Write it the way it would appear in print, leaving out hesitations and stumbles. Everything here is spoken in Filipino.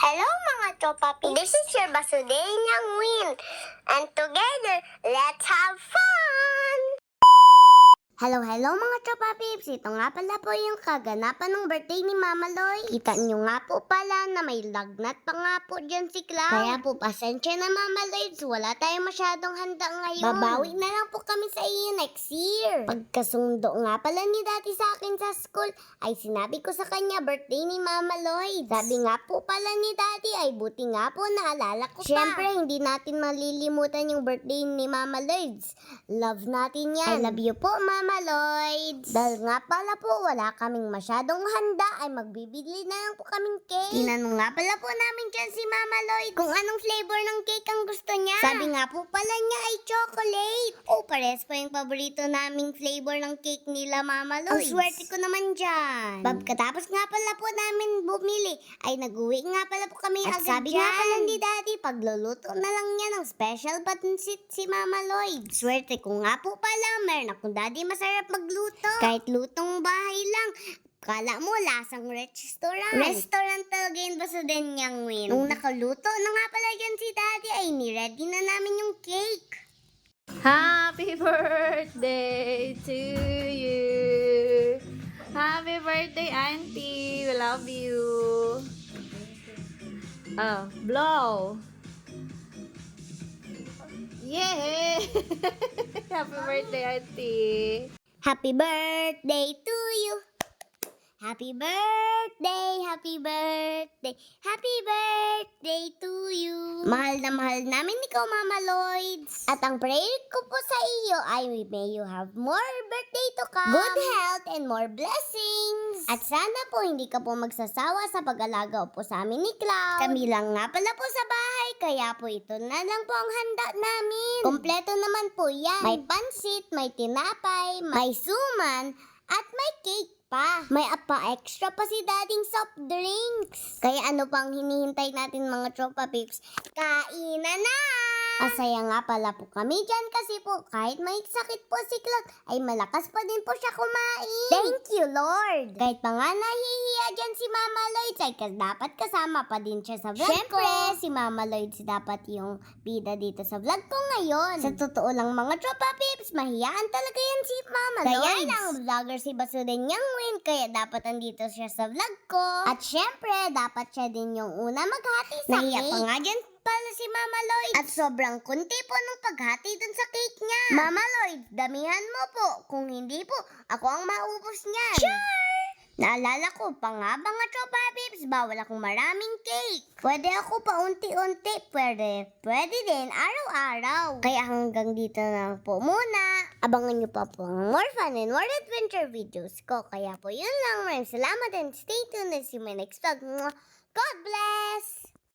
Hello mga tropa peeps! This is your Basudenyang Win. And together, let's have fun! Hello mga tropa peeps! Ito nga pala po yung kaganapan ng birthday ni Mama Loy. Kita nyo nga po pala na may lagnat pa nga po dyan si Cloud. Kaya po pasensya na Mama Loy, wala tayong masyadong handa ngayon. Babawi na lang po kami sa iyo next year. Pagkasundo nga pala ni Daddy sa akin sa school, ay sinabi ko sa kanya birthday ni Mama Lloyd. Sabi nga po pala ni Daddy ay buti nga po naalala ko pa. Siyempre hindi natin malilimutan yung birthday ni Mama Lloyd. Love natin yan. I love you po Mama Lloyd. Dahil nga pala po wala kaming masyadong handa ay magbibili na lang po kaming cake. Tinanong nga pala po namin dyan si Mama Lloyd kung anong flavor ng cake ang gusto niya. Sabi nga po pala niya ay chocolate. Oh, pares pa yung paborito naming flavor ng cake nila Mama Lloyd. Ang swerte ko naman dyan. Pagkatapos nga pala po namin bumili, ay nag-uwi nga pala po kami At agad sabi dyan. nga pala ni Daddy, pagluluto na lang niya ng special pancit si Mama Lloyd. Swerte ko nga po pala, meron akong Daddy masarap magluto. Kahit lutong bahay lang, kala mo lasang restaurant. Restaurant talaga yun Basudenyang Win. Nung nakaluto na nga pala dyan si Daddy, ay niready na namin yung cake. Happy birthday to you. Happy birthday, Auntie. We love you. Oh, blow. Yay! Happy birthday, Auntie. Happy birthday to you. Happy birthday, happy birthday, happy birthday to you. Mahal na mahal namin ikaw, Mama Lloyds. At ang prayer ko po sa iyo ay may you have more birthday to come. Good health and more blessings. At sana po hindi ka po magsasawa sa pag-alaga po sa amin ni Cloud. Kami lang nga pala po sa bahay, kaya po ito na lang po ang handa namin. Kompleto naman po yan. May pansit, may tinapay, may suman, at may cake pa. May extra pa si Dading soft drinks. Kaya ano pang hinihintay natin mga tropa peeps? Kainan na! Masaya nga pala po kami dyan kasi po kahit may sakit po si Cloud ay malakas pa din po siya kumain. Thank you Lord! Kahit pa nga nahihiya dyan si Mama Lloyd ay dapat kasama pa din siya sa vlog ko. Siyempre, si Mama Lloyd dapat yung bida dito sa vlog ko ngayon. Sa totoo lang mga tropa peeps, mahiyaan talaga yan si Mama Lloyd. Kaya lang vlogger si Basudenyang Win, kaya dapat andito siya sa vlog ko. At syempre, dapat siya din yung una maghati sa cake. Nahiya pa nga dyan pala si Mama Lloyd. At sobrang kunti po nung paghati dun sa cake niya. Mama Lloyd, damihan mo po. Kung hindi po, ako ang maubos niyan. Sure! Naalala ko pa nga mga tropa peeps, bawal akong maraming cake. Pwede ako pa unti-unti, pwede din araw-araw. Kaya hanggang dito na lang po muna. Abangan nyo pa po ang more fun and more adventure videos ko. Kaya po yun lang. Maraming salamat and stay tuned and see you my next vlog. God bless!